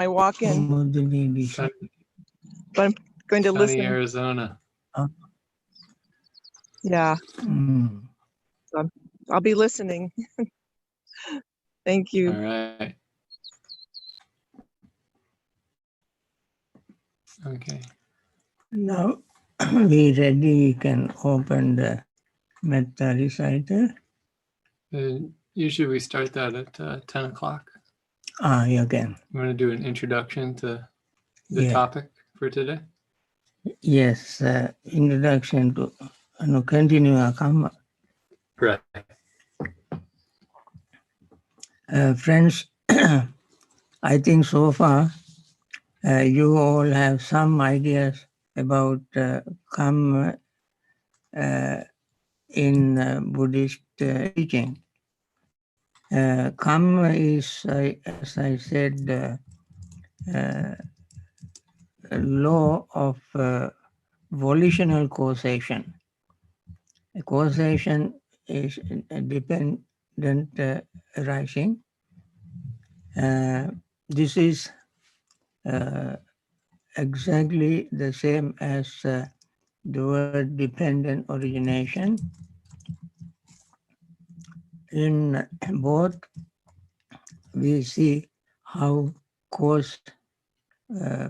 I walk in, but I'm going to listen. Sunny Arizona. Yeah. So I'll be listening. Thank you. All right. Okay. Now we ready can open the Metta recital. Usually we start that at 10 o'clock. You can. You want to do an introduction to the Yeah. topic for today? Yes, introduction to continue our Kamma. Right. Friends, I think so far you all have some ideas about Kamma in Buddhist teaching. Kamma is, as I said, a law of volitional causation. Causation is a dependent arising. This is exactly the same as the word dependent origination. In both, we see how cause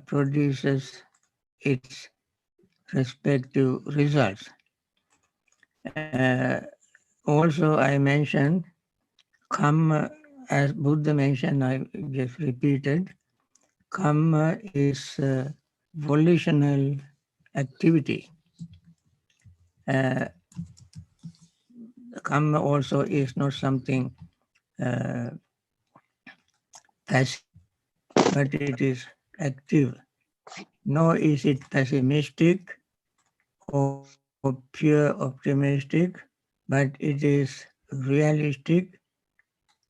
produces its respective results. Also, I mentioned Kamma, as Buddha mentioned, I just repeated, Kamma is volitional activity. Kamma also is not something passive, but it is active. Nor is it pessimistic or pure optimistic, but it is realistic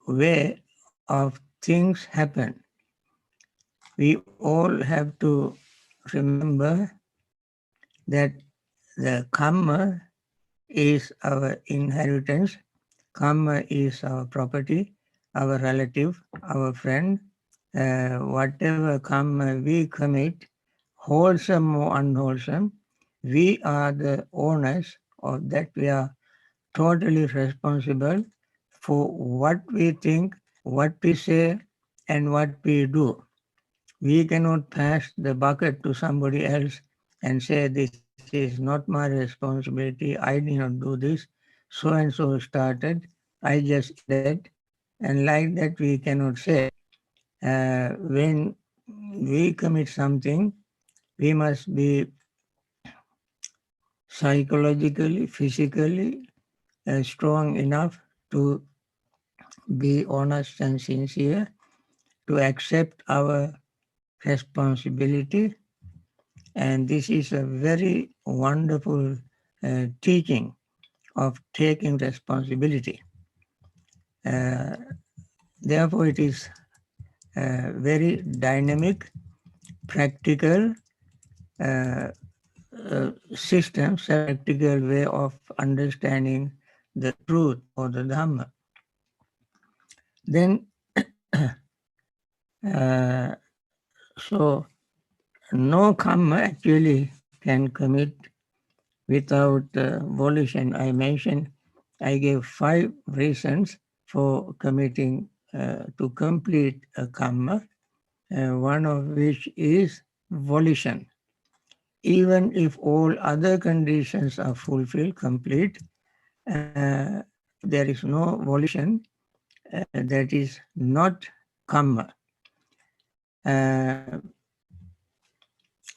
way of things happen. We all have to remember that the Kamma is our inheritance, Kamma is our property, our relative, our friend. Whatever Kamma we commit, wholesome or unwholesome, we are the owners of that. We are totally responsible for what we think, what we say, and what we do. We cannot pass the bucket to somebody else and say, this is not my responsibility, I did not do this, so and so started, I just did, and like that we cannot say. When we commit something, we must be psychologically, physically strong enough to be honest and sincere, to accept our responsibility. And this is a very wonderful teaching of taking responsibility. Therefore, it is very dynamic, practical system, practical way of understanding the truth or the Dhamma. Then, so no Kamma actually can commit without volition. I mentioned, I gave 5 reasons for committing to complete a Kamma, one of which is volition. Even if all other conditions are fulfilled, complete, if there is no volition, that is not Kamma.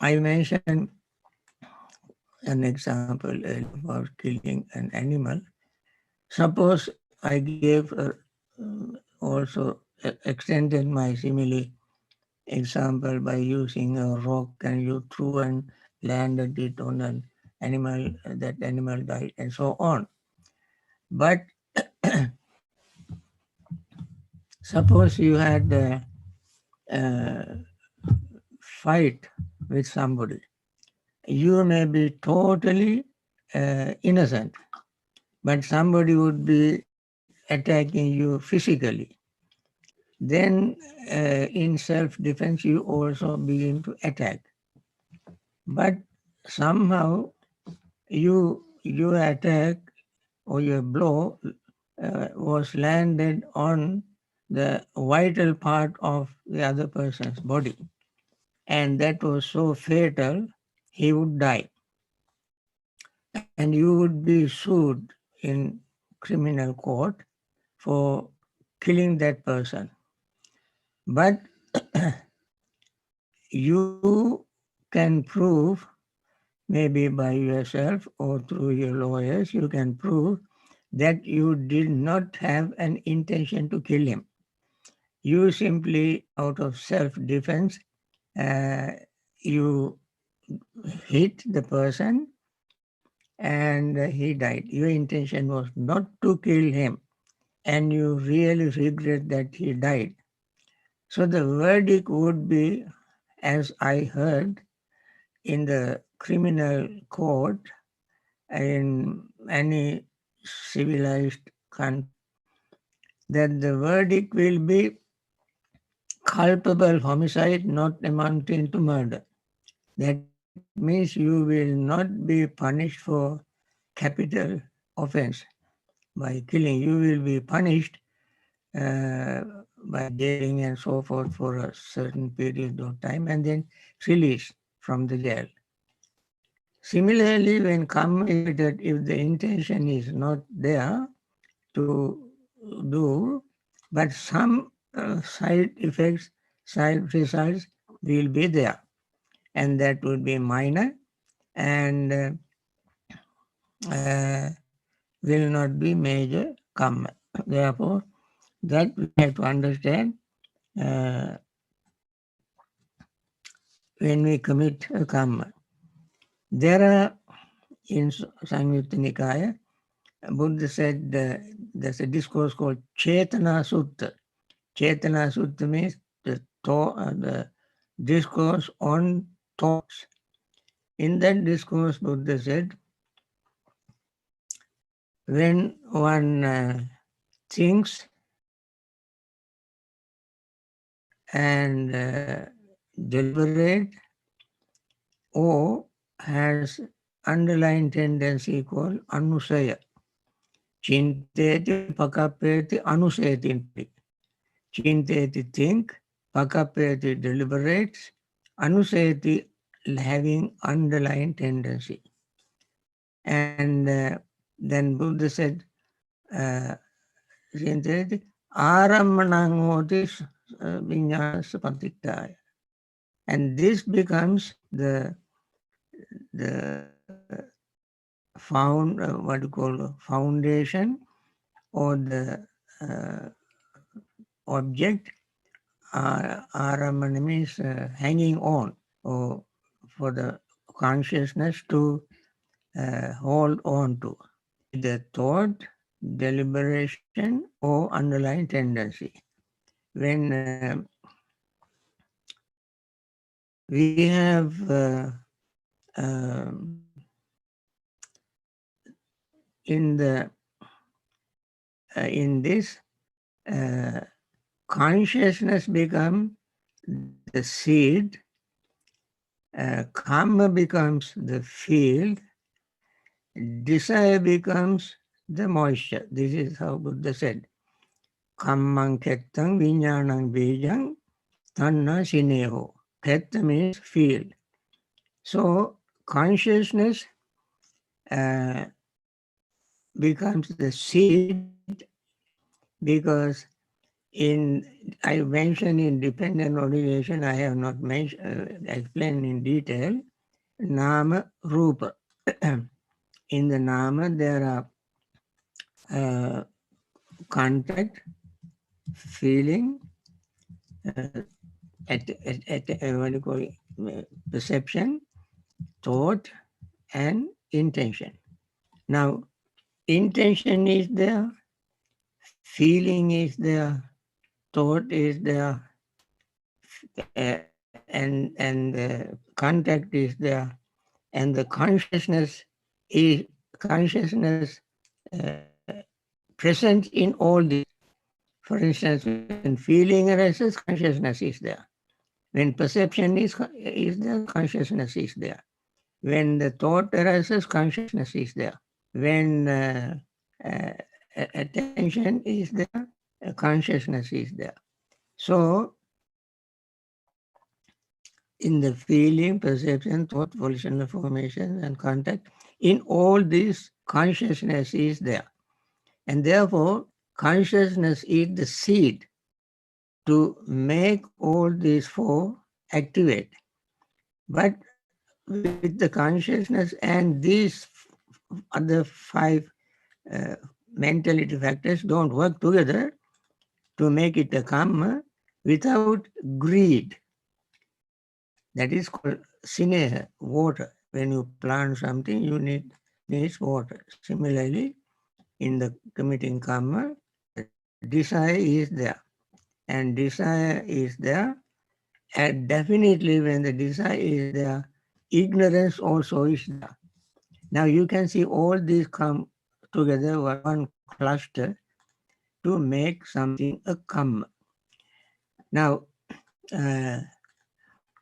I mentioned an example about killing an animal. Suppose I gave also extended my simile example by using a rock and you threw and landed it on an animal, that animal died and so on. But suppose you had a fight with somebody. You may be totally innocent, but somebody would be attacking you physically. then in self-defense you also begin to attack. But somehow your attack or your blow was landed on the vital part of the other person's body. And that was so fatal, he would die. And you would be sued in criminal court for killing that person. But you can prove, maybe by yourself or through your lawyers, you can prove that you did not have an intention to kill him. You simply, out of self-defense, you hit the person and he died. Your intention was not to kill him, and you really regret that he died. So the verdict would be, as I heard in the criminal court in any civilized country, that the verdict will be culpable homicide not amounting to murder. That means you will not be punished for capital offense by killing. You will be punished by jailing and so forth for a certain period of time and then released from the jail. Similarly, when Kamma is committed, if the intention is not there to do, but some side effects, side results will be there, and that would be minor and will not be major Kamma. Therefore, that we have to understand when we commit a Kamma. There are, in Samyutta Nikaya, Buddha said there's a discourse called Chetana Sutta. Chetana Sutta means the discourse on thoughts. In that discourse, Buddha said, when one thinks and deliberate or has underlying tendency called anusaya. Chinteti pakapeti anusayati. Chinteti think, pakapeti deliberates, anusayati having underlying tendency. And then Buddha said, Chinteti aramanangotis vinyasa patiktaya. And this becomes the foundation or the object. Aramana means hanging on, or for the consciousness to hold on to, the thought, deliberation, or underlying tendency. When we have in this consciousness become the seed, Kamma becomes the field, desire becomes the moisture. This is how Buddha said. Kammang kettang vinyanang bijang tanna sineho. Ketta means field. So consciousness becomes the seed because I mentioned in dependent origination, I have not mentioned, explained in detail, Nama Rupa. In the Nama, there are contact, feeling, what do you call it? Perception, thought, and intention. Now, intention is there, feeling is there, thought is there, and contact is there, and the consciousness is present in all this. For instance, when feeling arises, consciousness is there. When perception is there, consciousness is there. When the thought arises, consciousness is there. When uh, attention is there, consciousness is there. So, in the feeling, perception, thought, volitional formation, and contact, in all this, consciousness is there. And therefore, consciousness is the seed to make all these four activate. But with the consciousness and these other five mentality factors don't work together to make it a kamma without greed. That is called sineha, water. When you plant something, you needs water. Similarly, in the committing kamma, desire is there. And desire is there. And definitely when the desire is there, ignorance also is there. Now you can see all these come together one cluster to make something a kamma. Now,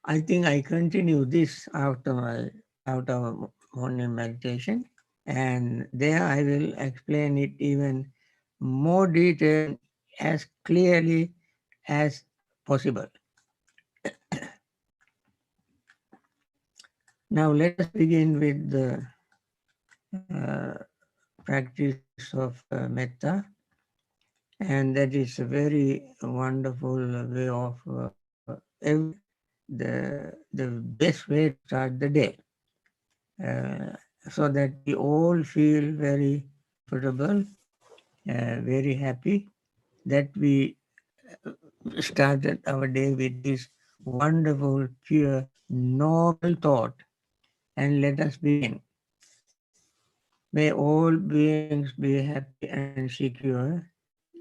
I think I continue this after morning meditation, and there I will explain it even more detailed, as clearly as possible. Now let us begin with the practice of metta, and that is a very wonderful way of the best way to start the day, so that we all feel very comfortable, very happy that we started our day with this wonderful, pure, noble thought. And let us begin. May all beings be happy and secure.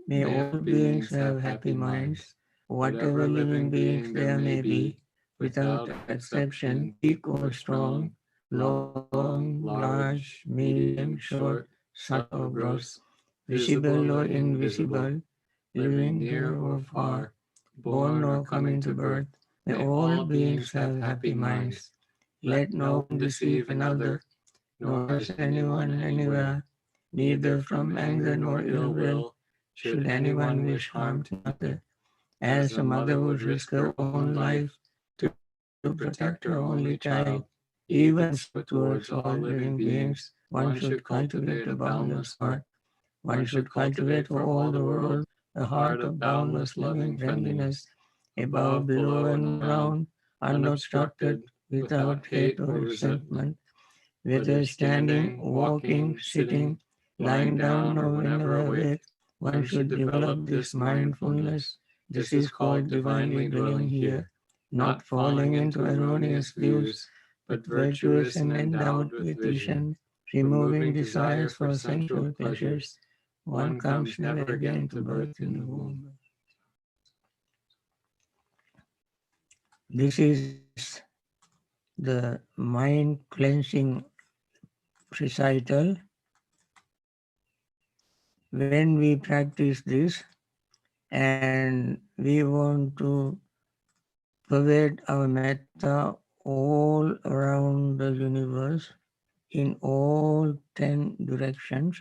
May all beings have happy minds. Whatever living beings there may be, without exception, weak or strong, long, large, medium, short, subtle or gross, visible or invisible, living near or far, born or coming to birth, may all beings have happy minds. Let no one deceive another, nor curse anyone anywhere, neither from anger nor ill will should anyone wish harm to another. As a mother would risk her own life to protect her only child, even so towards all living beings, one should cultivate a boundless heart. One should cultivate for all the world a heart of boundless loving friendliness, above, below, and around, unobstructed, without hate or resentment, whether standing, walking, sitting, lying down, or whenever awake. One should develop this mindfulness. This is called divinely dwelling here, not falling into erroneous views, but virtuous and endowed with vision, removing desires for sensual pleasures. One comes never again to birth in the womb. This is the mind cleansing recital. When we practice this and we want to pervade our metta all around the universe in all 10 directions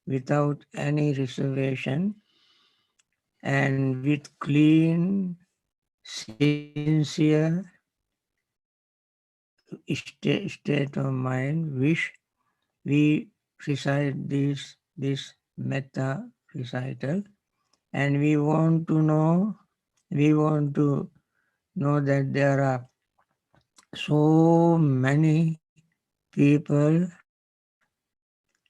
without any reservation and with clean, sincere state of mind, wish, we recite this metta recital, and we want to know that there are so many people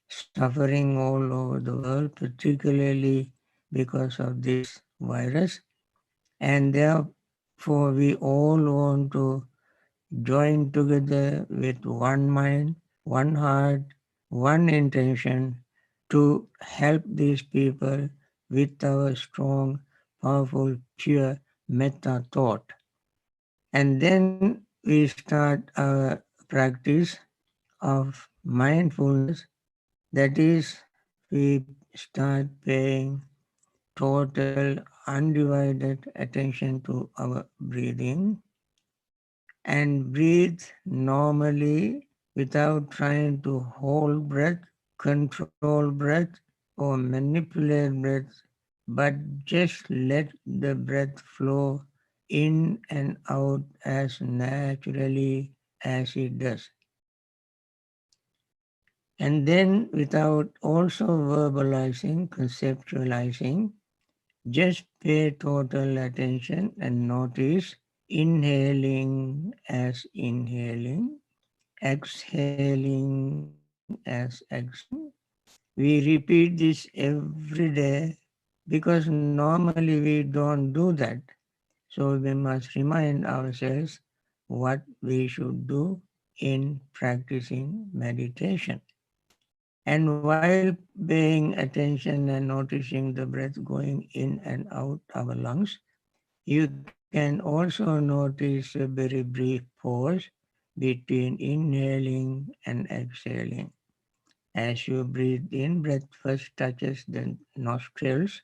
suffering all over the world, particularly because of this virus, and therefore we all want to join together with one mind, one heart, one intention to help these people with our strong, powerful, pure metta thought. And then we start our practice of mindfulness. That is, we start paying total undivided attention to our breathing and breathe normally without trying to hold breath, control breath, or manipulate breath, but just let the breath flow in and out as naturally as it does. And then without also verbalizing, conceptualizing, just pay total attention and notice inhaling as inhaling, exhaling as exhaling. We repeat this every day because normally we don't do that. So we must remind ourselves what we should do in practicing meditation. And while paying attention and noticing the breath going in and out our lungs, you can also notice a very brief pause between inhaling and exhaling. As you breathe in, breath first touches the nostrils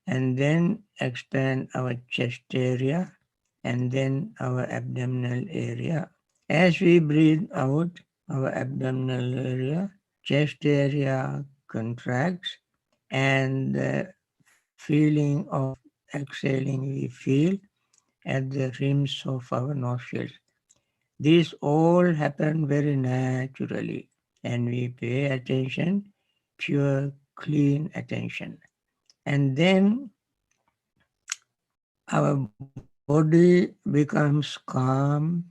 and then expand our chest area and then our abdominal area. As we breathe out, our abdominal area, chest area contracts, and the feeling of exhaling we feel at the rims of our nostrils. These all happen very naturally, and we pay attention, pure, clean attention. And then our body becomes calm,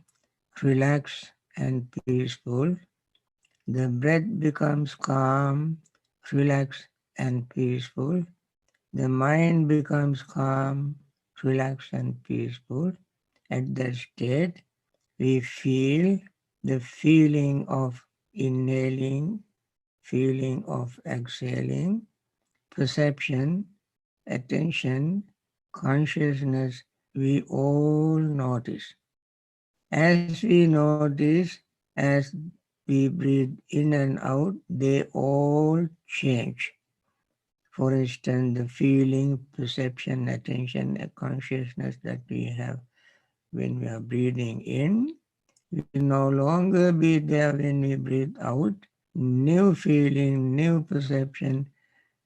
relaxed, and peaceful. The breath becomes calm, relaxed, and peaceful. The mind becomes calm, relaxed, and peaceful. At that state, we feel the feeling of inhaling, feeling of exhaling, perception, attention, consciousness, we all notice. As we notice, as we breathe in and out, they all change. For instance, the feeling, perception, attention, and consciousness that we have when we are breathing in will no longer be there when we breathe out. New feeling, new perception,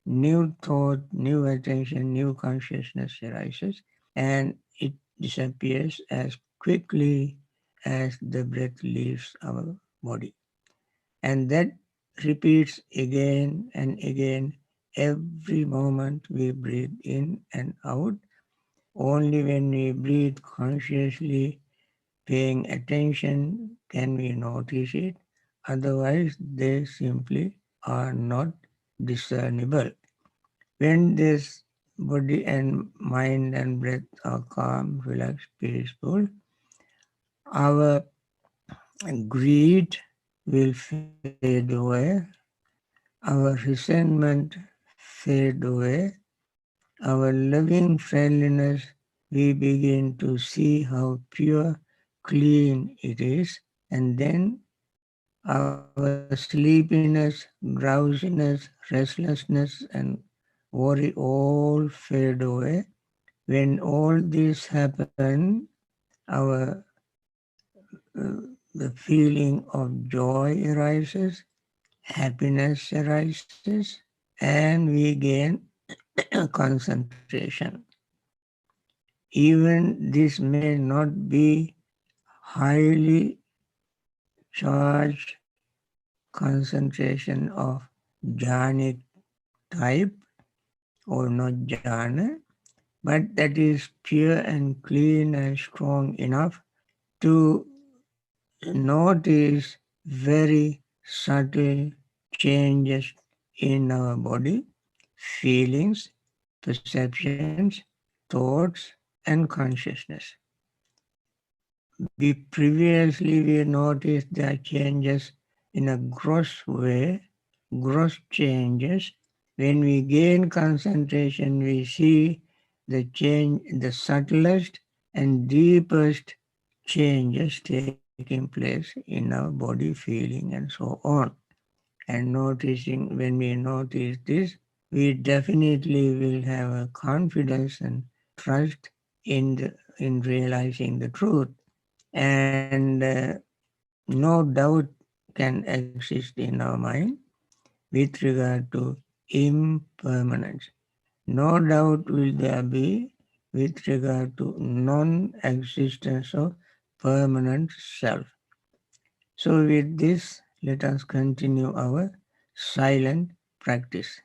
new thought, new attention, new consciousness arises, and it disappears as quickly as the breath leaves our body. And that repeats again and again every moment we breathe in and out. Only when we breathe consciously, paying attention, can we notice it. Otherwise, they simply are not discernible. When this body and mind and breath are calm, relaxed, peaceful, our greed will fade away, our resentment fade away, our loving friendliness, we begin to see how pure, clean it is, and then our sleepiness, drowsiness, restlessness, and worry all fade away. When all this happens, our the feeling of joy arises, happiness arises, and we gain concentration. Even this may not be highly charged concentration of jhanic type or not jhana, but that is pure and clean and strong enough to notice very subtle changes in our body, feelings, perceptions, thoughts, and consciousness. Previously we noticed their changes in a gross way, gross changes. When we gain concentration, we see the change, the subtlest and deepest changes taking place in our body, feeling, and so on. And noticing, when we notice this, we definitely will have a confidence and trust in realizing the truth. And no doubt can exist in our mind with regard to impermanence. No doubt will there be with regard to non-existence of permanent self. So with this, let us continue our silent practice.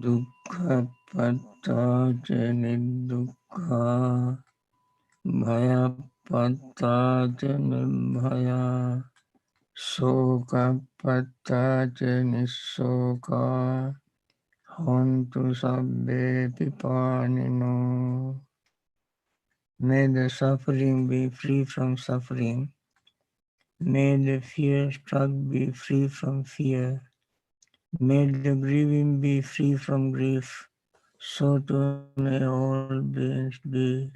dukkha patta ca niddukkha, bhaya patta ca nibhaya, soka patta ca nissoka, hontu sabbe pipanino. May the suffering be free from suffering. May the fear struck be free from fear. May the grieving be free from grief. So too may all beings be.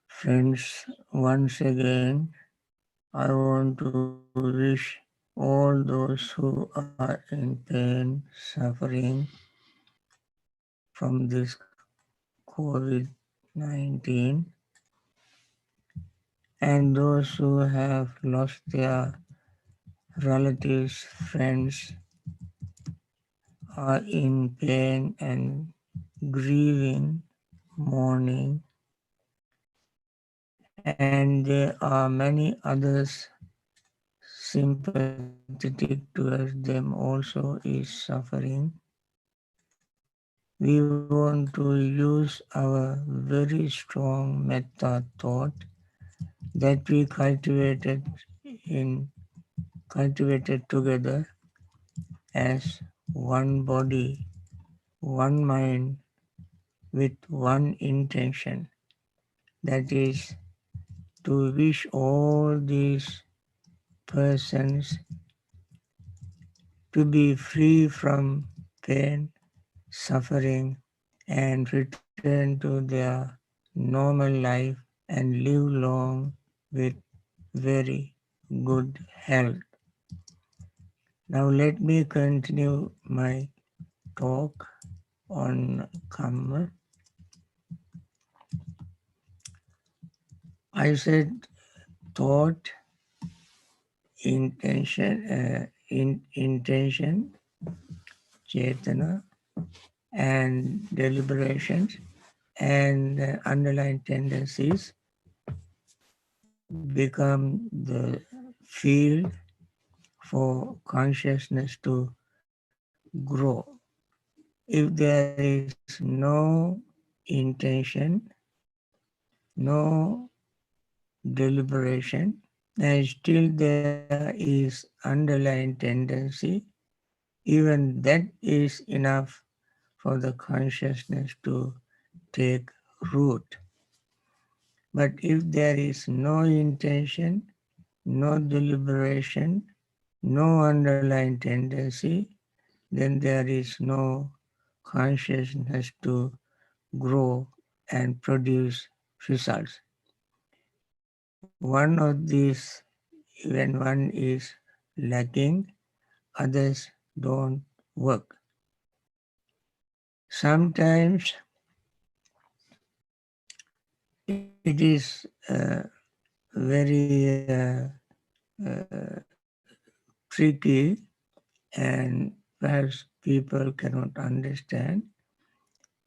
Friends, once again, I want to wish all those who are in pain, suffering from this COVID-19, and those who have lost their relatives, friends, are in pain and grieving, mourning, and there are many others sympathetic towards them also is suffering. We want to use our very strong metta thought that we cultivated together as one body, one mind, with one intention, that is to wish all these persons to be free from pain, suffering, and return to their normal life and live long with very good health. Now let me continue my talk on Kamma. I said thought, intention, chetana, and deliberations, and underlying tendencies become the field for consciousness to grow. If there is no intention, no deliberation, and still there is underlying tendency, even that is enough for the consciousness to take root. But if there is no intention, no deliberation, no underlying tendency, then there is no consciousness to grow and produce results. One of these, when one is lacking, others don't work. Sometimes it is very tricky, and perhaps people cannot understand.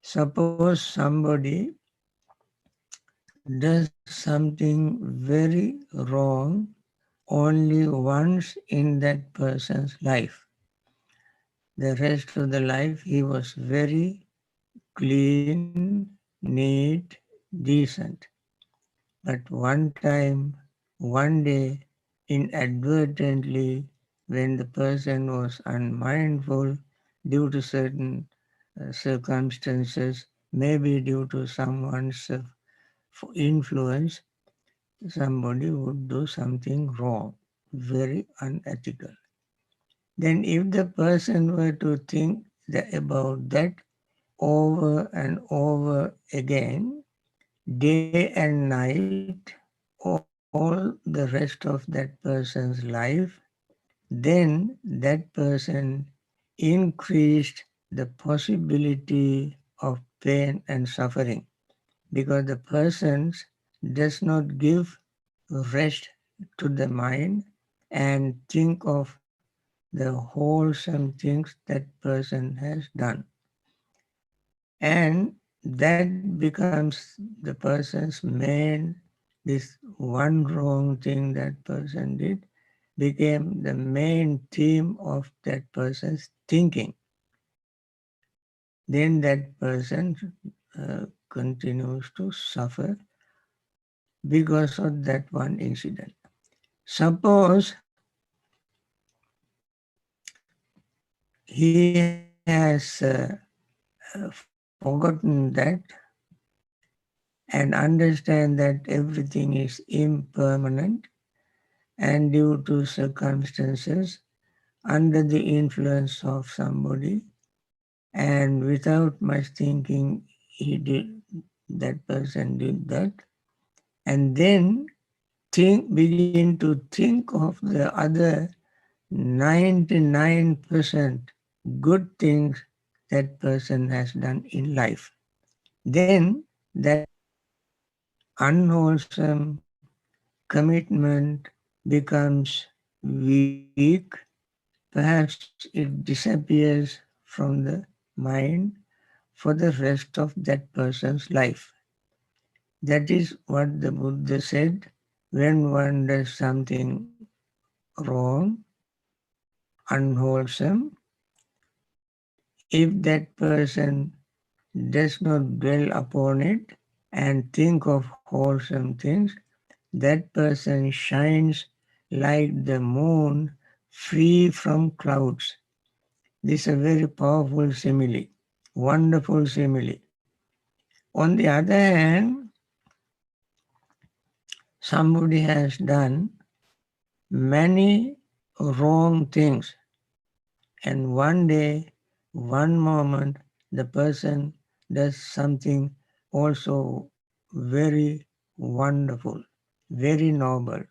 Suppose somebody does something very wrong only once in that person's life. The rest of the life he was very clean, neat, decent. But one time, one day, inadvertently, when the person was unmindful due to certain circumstances, maybe due to someone's influence, somebody would do something wrong, very unethical. Then if the person were to think about that over and over again, day and night, all the rest of that person's life, then that person increased the possibility of pain and suffering, because the person does not give rest to the mind and think of the wholesome things that person has done. And that becomes the person's main, this one wrong thing that person did became the main theme of that person's thinking, then that person continues to suffer because of that one incident. Suppose he has forgotten that and understand that everything is impermanent and due to circumstances under the influence of somebody, and without much thinking that person did that, and then begin to think of the other 99% good things that person has done in life. Then that unwholesome commitment becomes weak. Perhaps it disappears from the mind for the rest of that person's life. That is what the Buddha said: when one does something wrong, unwholesome, if that person does not dwell upon it and think of wholesome things, that person shines like the moon free from clouds. This is a very powerful simile, wonderful simile. On the other hand, somebody has done many wrong things, and one day, one moment, the person does something also very wonderful, very noble,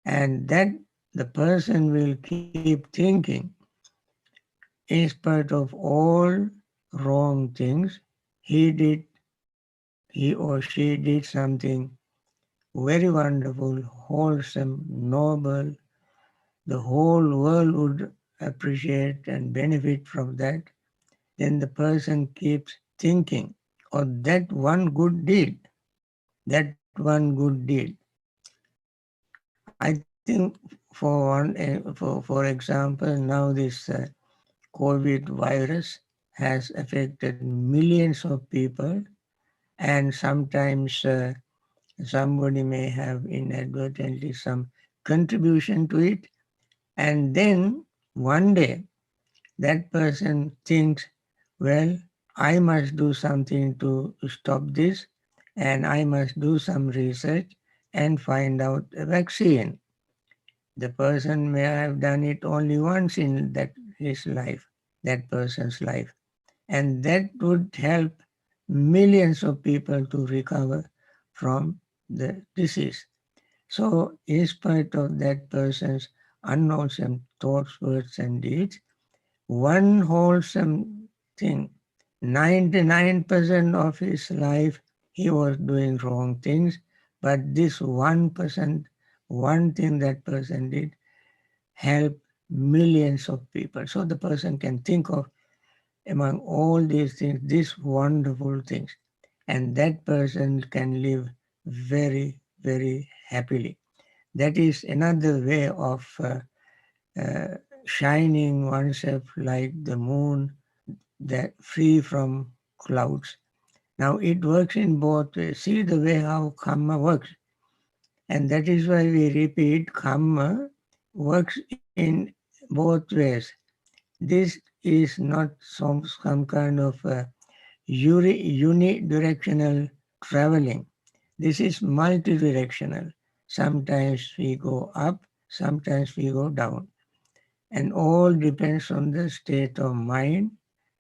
and that the person will keep thinking, in spite of all wrong things, he or she did something very wonderful, wholesome, noble. The whole world would appreciate and benefit from that. Then the person keeps thinking of that one good deed, that one good deed. I think for example, now this COVID virus has affected millions of people, and sometimes somebody may have inadvertently some contribution to it, and then one day that person thinks, well, I must do something to stop this, and I must do some research and find out a vaccine. The person may have done it only once in his life, that person's life, and that would help millions of people to recover from the disease. So, in spite of that person's unwholesome thoughts, words, and deeds, one wholesome thing, 99% of his life he was doing wrong things, but this 1%, one thing that person did, helped millions of people. So the person can think of, among all these things, these wonderful things, and that person can live very, very happily. That is another way of shining oneself like the moon, that free from clouds. Now it works in both ways. See the way how Kamma works. And that is why we repeat, Kamma works in both ways. This is not some kind of unidirectional traveling. This is multidirectional. Sometimes we go up, sometimes we go down. And all depends on the state of mind,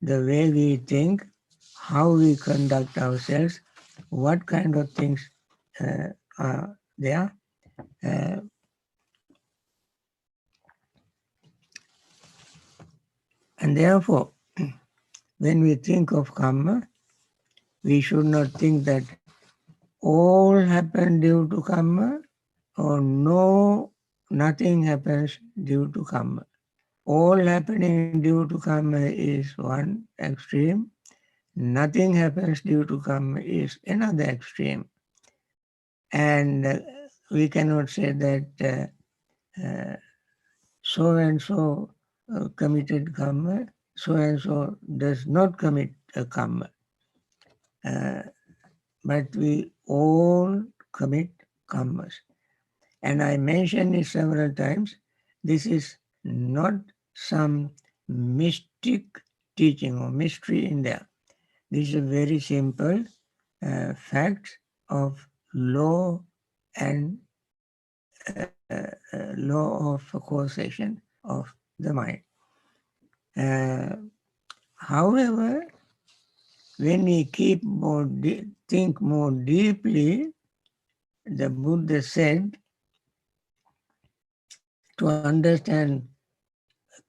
the way we think, how we conduct ourselves, what kind of things are there. And therefore, when we think of Kamma, we should not think that all happened due to Kamma, or nothing happens due to Kamma. All happening due to Kamma is one extreme. Nothing happens due to Kamma is another extreme. And we cannot say that so and so committed Kamma, so and so does not commit a Kamma. But we all commit Kammas. And I mentioned it several times. This is not some mystic teaching or mystery in there. This is a very simple fact of law and law of causation of the mind. However, when we keep think more deeply, the Buddha said, to understand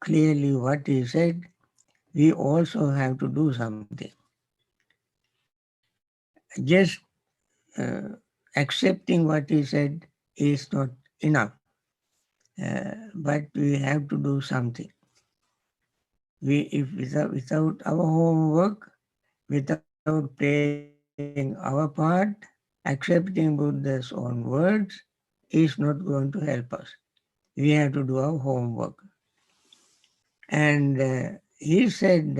clearly what he said, we also have to do something. Just accepting what he said is not enough, but we have to do something. Without our homework, without playing our part, accepting Buddha's own words is not going to help us. We have to do our homework. And he said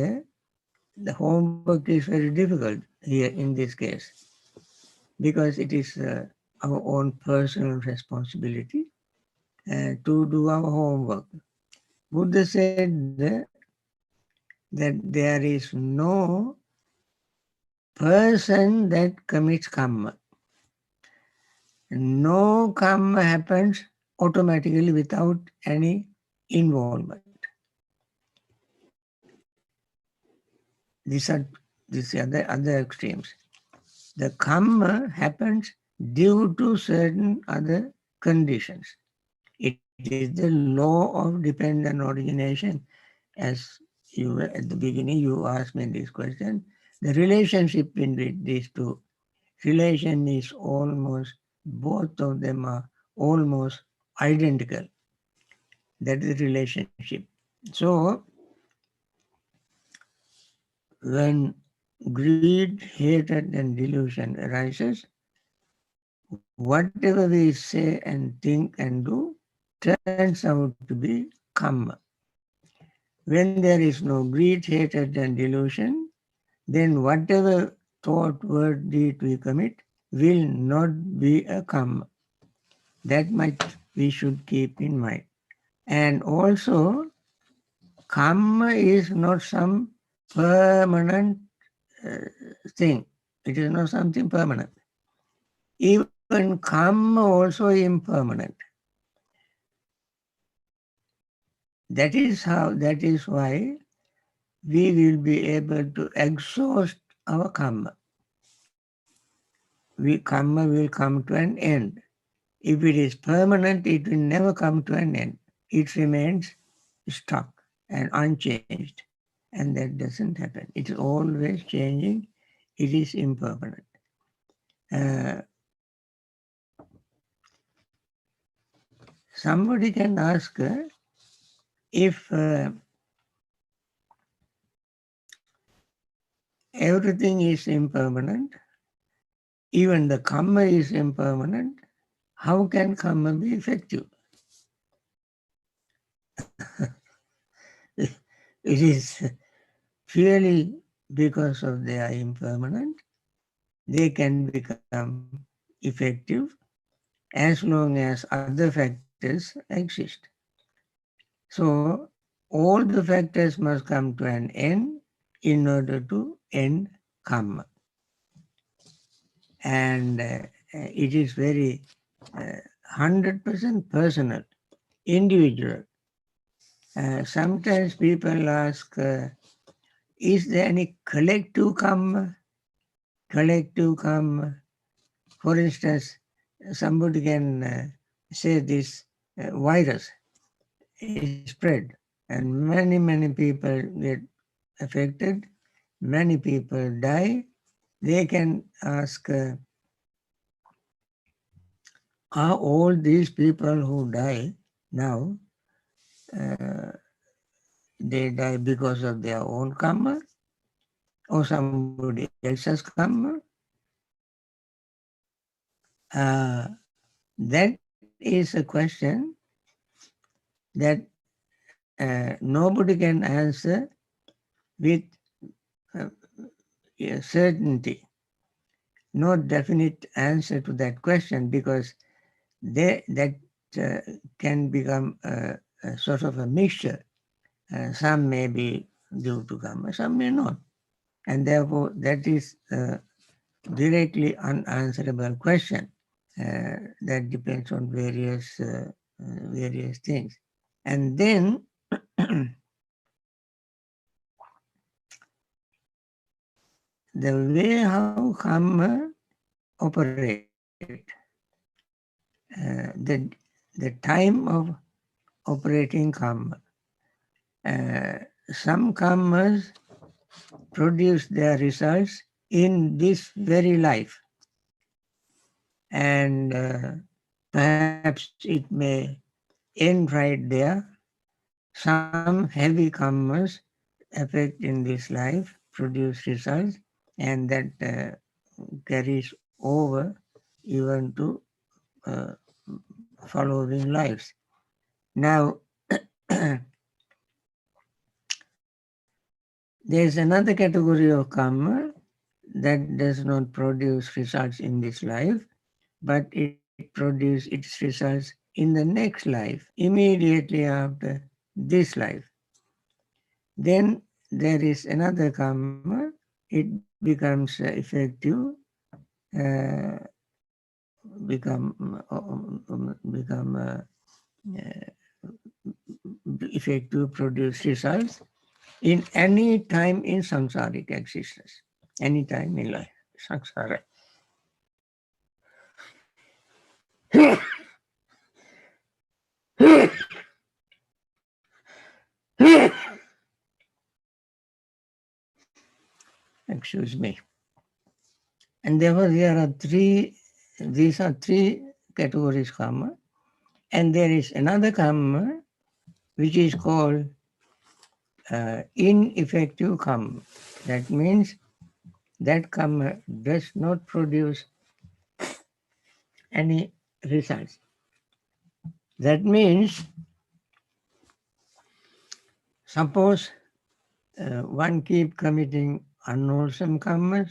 the homework is very difficult here in this case, because it is our own personal responsibility to do our homework. Buddha said that there is no person that commits Kamma. No Kamma happens automatically without any involvement. These are the other extremes. The Kamma happens due to certain other conditions. It is the law of dependent origination. As you were at the beginning, you asked me this question. The relationship between these two, relation is almost, both of them are almost identical. That is relationship. So, when greed, hatred, and delusion arises, whatever we say and think and do turns out to be Kamma. When there is no greed, hatred, and delusion, then whatever thought, word, deed we commit will not be a Kamma. That much we should keep in mind. And also, Kamma is not some permanent thing. It is not something permanent. Even Kamma also impermanent. That is why we will be able to exhaust our Kamma. Kamma will come to an end. If it is permanent, it will never come to an end. It remains stuck and unchanged. And that doesn't happen. It is always changing. It is impermanent. Somebody can ask if everything is impermanent, even the Kamma is impermanent, how can Kamma be effective? It is purely because of they are impermanent. They can become effective as long as other factors exist. So all the factors must come to an end in order to end Kamma. And it is very 100% personal, individual. Sometimes people ask, is there any collective Kamma? Collective Kamma. For instance, somebody can say this virus is spread and many people get affected, many people die. They can ask, are all these people who die now, they die because of their own Kamma or somebody else's Kamma? That is a question that nobody can answer with certainty, no definite answer to that question, because that can become a sort of a mixture. Some may be due to karma, some may not. And therefore, that is a directly unanswerable question that depends on various things. And then the way how karma operate, the time of operating karma. Some karmas produce their results in this very life, and perhaps it may end right there. Some heavy karmas affect in this life, produce results, and that carries over even to following lives. Now, there is another category of karma that does not produce results in this life, but it produces its results in the next life, immediately after this life. Then there is another karma, it becomes effective, effective, produce results in any time in samsaric existence, any time in life, samsara. Excuse me. And therefore these are three categories karma. And there is another karma which is called ineffective karma. That means that karma does not produce any results. That means, suppose one keep committing unwholesome karmas,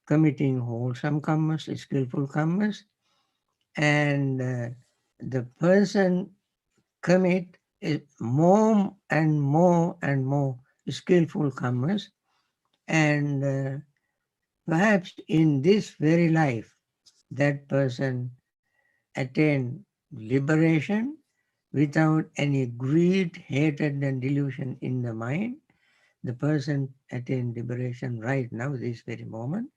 committing wholesome karmas, skillful karmas, and the person commit more and more and more skillful karmas, and perhaps in this very life that person attain liberation without any greed, hatred and delusion in the mind. The person attain liberation right now, this very moment.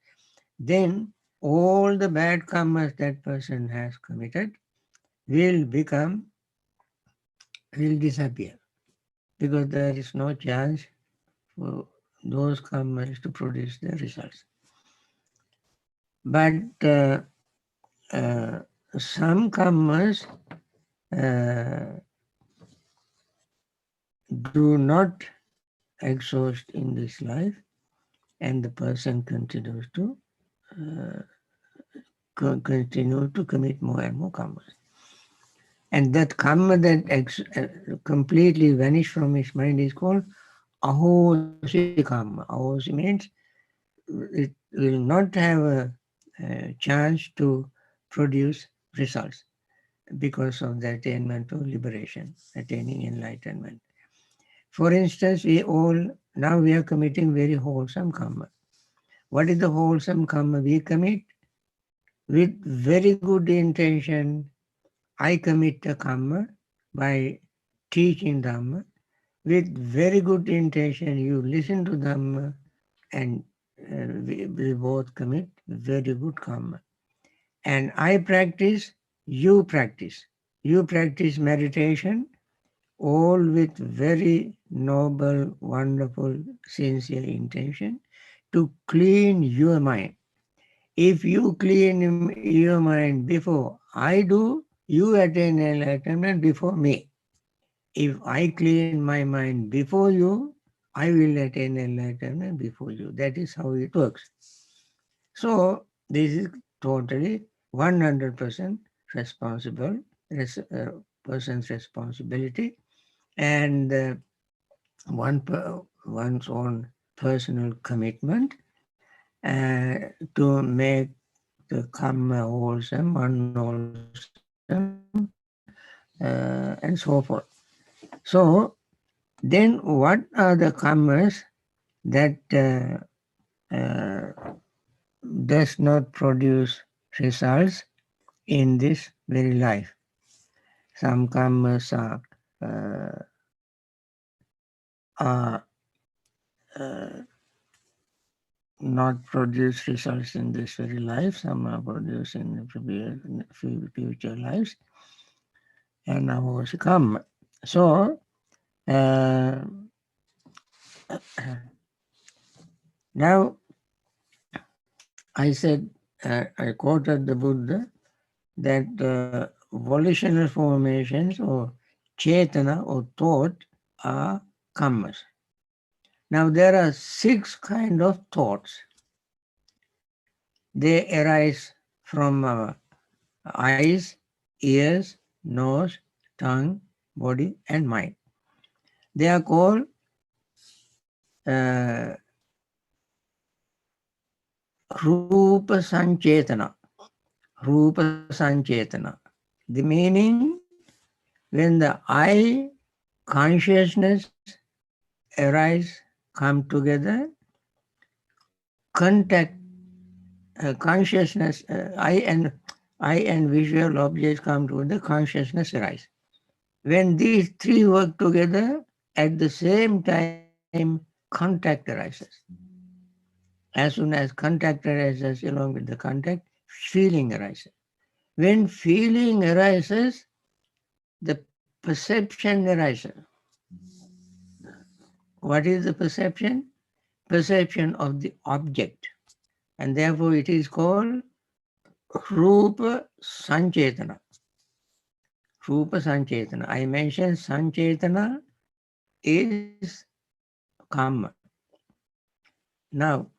Then all the bad karmas that person has committed will disappear, because there is no chance for those karmas to produce the results. But some karmas do not exhaust in this life, and the person continues to commit more and more karmas. And that karma that completely vanished from his mind is called ahosi karma. Ahosi means it will not have a chance to produce results because of the attainment of liberation, attaining enlightenment. For instance, we are committing very wholesome karma. What is the wholesome karma we commit? With very good intention, I commit a karma by teaching Dhamma. With very good intention, you listen to Dhamma, and we both commit very good karma. And I practice, you practice. You practice meditation, all with very noble, wonderful, sincere intention to clean your mind. If you clean your mind before I do, you attain enlightenment before me. If I clean my mind before you, I will attain enlightenment before you. That is how it works. So this is totally 100% person's responsibility and one's own personal commitment to make the Kamma wholesome, unwholesome, and so forth. So then what are the Kammas that does not produce results in this very life? Some Kammas are not produce results in this very life. Some are produced in future lives, and now has come. So now I said, I quoted the Buddha that volitional formations or chetana or thought are kammas. Now there are 6 kinds of thoughts. They arise from our eyes, ears, nose, tongue, body, and mind. They are called Rupa Sanchetana. Rupa Sanchetana. The meaning, when the eye consciousness arise, come together, contact consciousness, eye and visual objects come together, consciousness arise. When these 3 work together, at the same time, contact arises. As soon as contact arises, along with the contact, feeling arises. When feeling arises, the perception arises. What is the perception? Perception of the object. And therefore it is called Rupa Sanchetana. Rupa Sanchetana. I mentioned Sanchetana is Kamma. Now,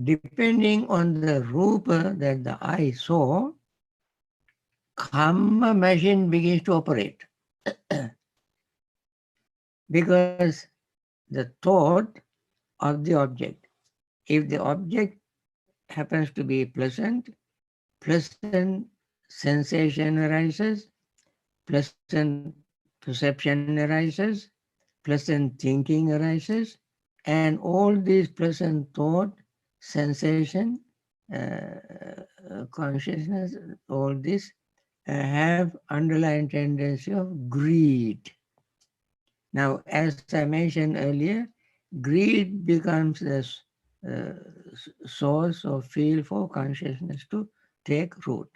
depending on the Rupa that the eye saw, Kamma machine begins to operate. Because the thought of the object, if the object happens to be pleasant, pleasant sensation arises, pleasant perception arises, pleasant thinking arises, and all these pleasant thought, sensation, consciousness, all this have underlying tendency of greed. Now, as I mentioned earlier, greed becomes the source of field for consciousness to take root.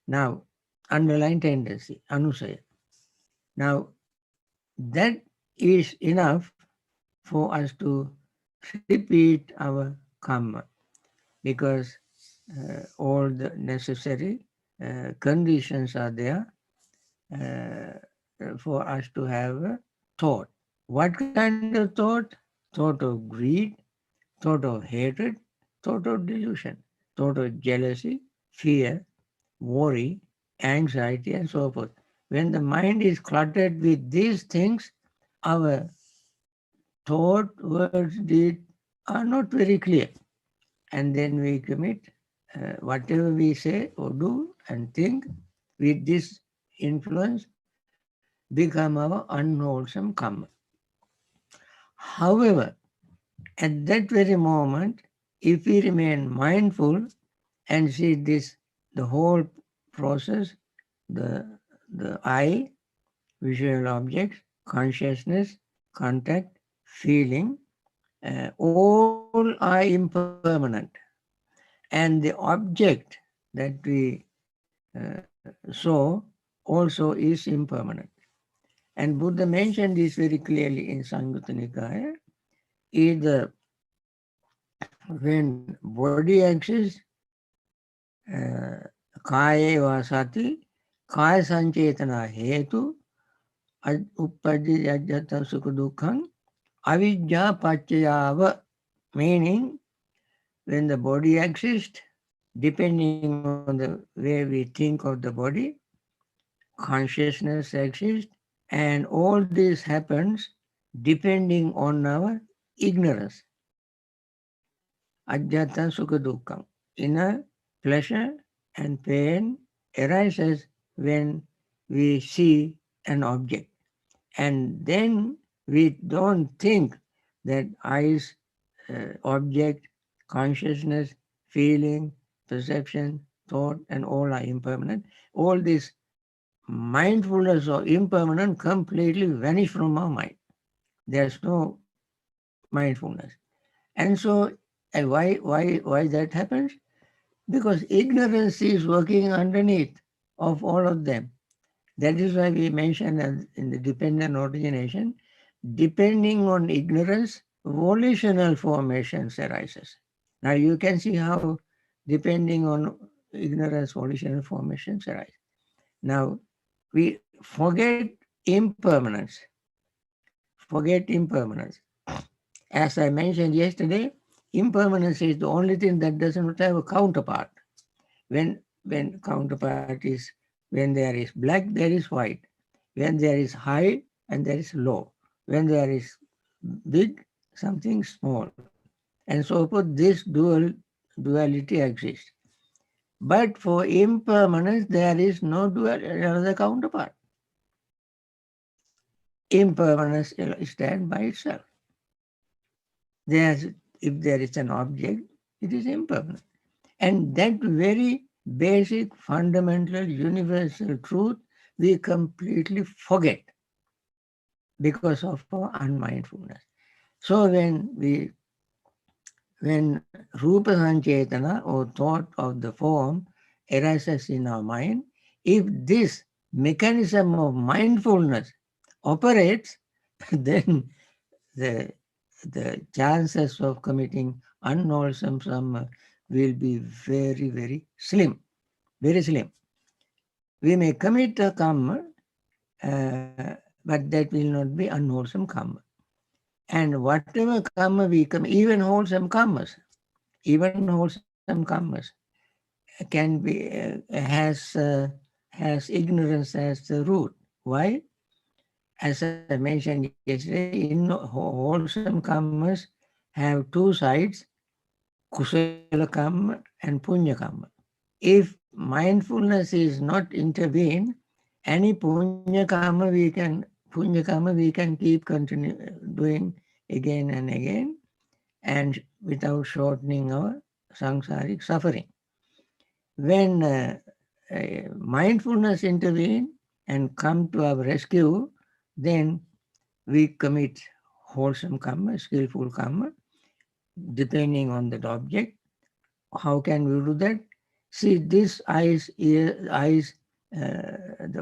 Now, underlying tendency, anusaya. Now, that is enough for us to repeat our Kamma, because all the necessary conditions are there for us to have a thought. What kind of thought? Thought of greed, thought of hatred, thought of delusion, thought of jealousy, fear, worry, anxiety, and so forth. When the mind is cluttered with these things, our thought, words, deed are not very clear. And then we commit whatever we say or do and think with this influence become our unwholesome karma. However, at that very moment, if we remain mindful and see this, the whole process, the eye, visual objects, consciousness, contact, feeling, all are impermanent. And the object that we saw also is impermanent. And Buddha mentioned this very clearly in Samyutta Nikaya. Either when body exists, kaya vasati, kaya sanchetana hetu, uppadi yajjata sukha dukkham, avidya paccayava, meaning when the body exists, depending on the way we think of the body, consciousness exists, And all this happens depending on our ignorance. Ajjata sukha dukkam. Inner pleasure and pain arises when we see an object. And then we don't think that eyes, object, consciousness, feeling, perception, thought, and all are impermanent. All this mindfulness or impermanent completely vanish from our mind. There's no mindfulness. And so, and why that happens? Because ignorance is working underneath of all of them. That is why we mentioned in the dependent origination, depending on ignorance, volitional formations arises. Now you can see how depending on ignorance, volitional formations arise. Now we forget impermanence. Forget impermanence. As I mentioned yesterday, impermanence is the only thing that doesn't have a counterpart. When counterpart is, when there is black, there is white. When there is high and there is low. When there is big, something small. And so forth, this duality exists. But for impermanence, there is no another counterpart. Impermanence stands by itself. If there is an object, it is impermanent. And that very basic, fundamental, universal truth, we completely forget because of our unmindfulness. So when Rupa Sanchetana or thought of the form arises in our mind, if this mechanism of mindfulness operates, then the chances of committing unwholesome karma will be very, very slim. Very slim. We may commit a karma, but that will not be unwholesome karma. And whatever karma we commit, even wholesome karmas, can be has ignorance as the root. Why? As I mentioned yesterday, in wholesome karmas have two sides, kusala karma and punya karma. If mindfulness is not intervened, any punya karma we can keep doing again and again, and without shortening our samsaric suffering. When mindfulness intervene and come to our rescue, then we commit wholesome karma, skillful karma, depending on that object. How can we do that? See, this eyes, the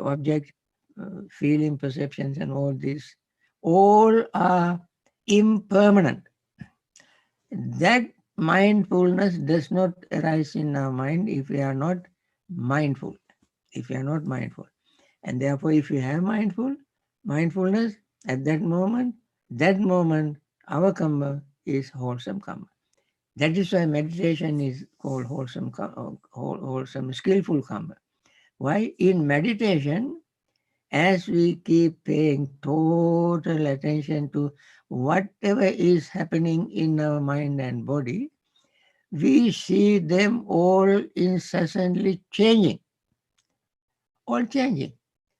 object, feeling, perceptions, and all this, all are impermanent. That mindfulness does not arise in our mind if we are not mindful. If we are not mindful. And therefore, if we have mindfulness, at that moment, our karma is wholesome karma. That is why meditation is called wholesome, skillful karma. Why? In meditation, as we keep paying total attention to whatever is happening in our mind and body, we see them all incessantly changing, all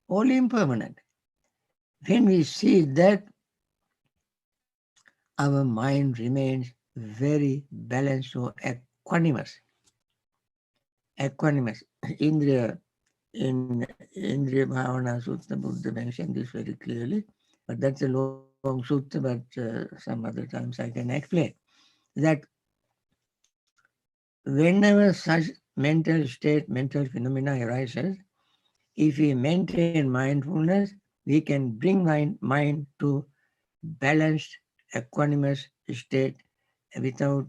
impermanent. When we see that, our mind remains very balanced or equanimous. Indriya Bhavana Sutta, Buddha mentioned this very clearly, but that's a long sutta, but some other times I can explain that whenever such mental phenomena arises, if we maintain mindfulness, we can bring mind to balanced, equanimous state without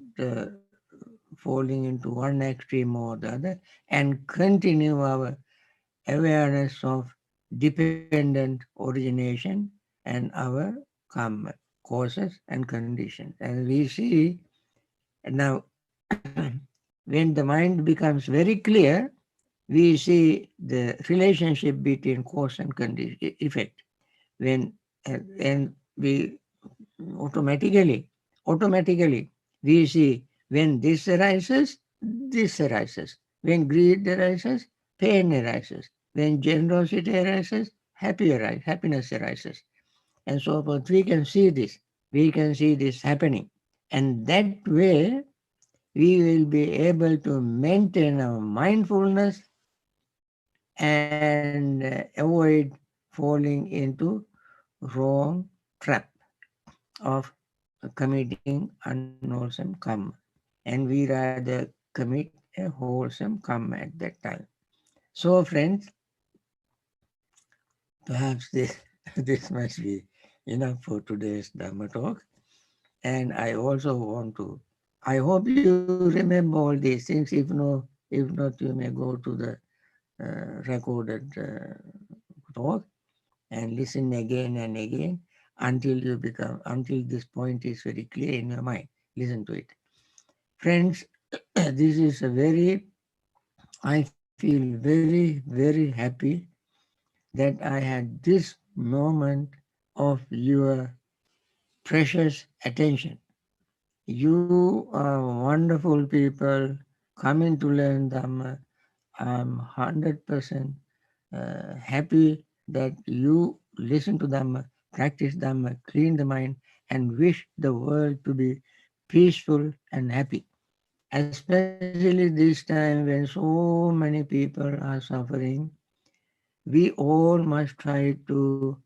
falling into one extreme or the other, and continue our awareness of dependent origination and our karma, causes and conditions. And we see now, when the mind becomes very clear, we see the relationship between cause and condition, effect. when we automatically we see when this arises, this arises. When greed arises, pain arises. When generosity arises, happiness arises. And so forth. We can see this. We can see this happening. And that way, we will be able to maintain our mindfulness and avoid falling into wrong trap of committing unwholesome karma. And we rather commit a wholesome karma at that time. So friends, perhaps this, this must be enough for today's Dhamma talk. And I also want to, I hope you remember all these things. If not, you may go to the recorded talk and listen again and again until this point is very clear in your mind. Listen to it. Friends, this is I feel very happy that I had this moment of your precious attention. You are wonderful people coming to learn Dhamma. I'm 100% happy that you listen to Dhamma, practice Dhamma, clean the mind, and wish the world to be peaceful and happy. Especially this time when so many people are suffering, we all must try to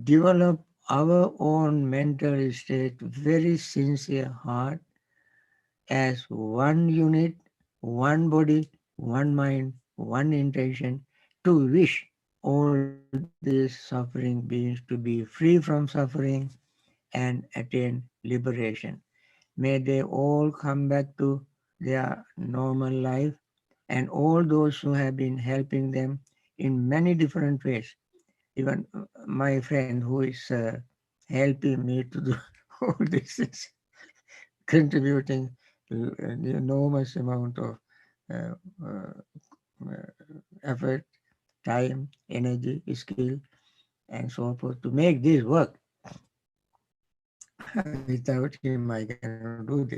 develop our own mental state, very sincere heart, as one unit, one body, one mind, one intention, to wish all these suffering beings to be free from suffering and attain liberation. May they all come back to their normal life, and all those who have been helping them in many different ways. Even my friend who is helping me to do all this is contributing an enormous amount of uh, uh, effort, time, energy, skill, and so forth to make this work. Without him, I cannot do this.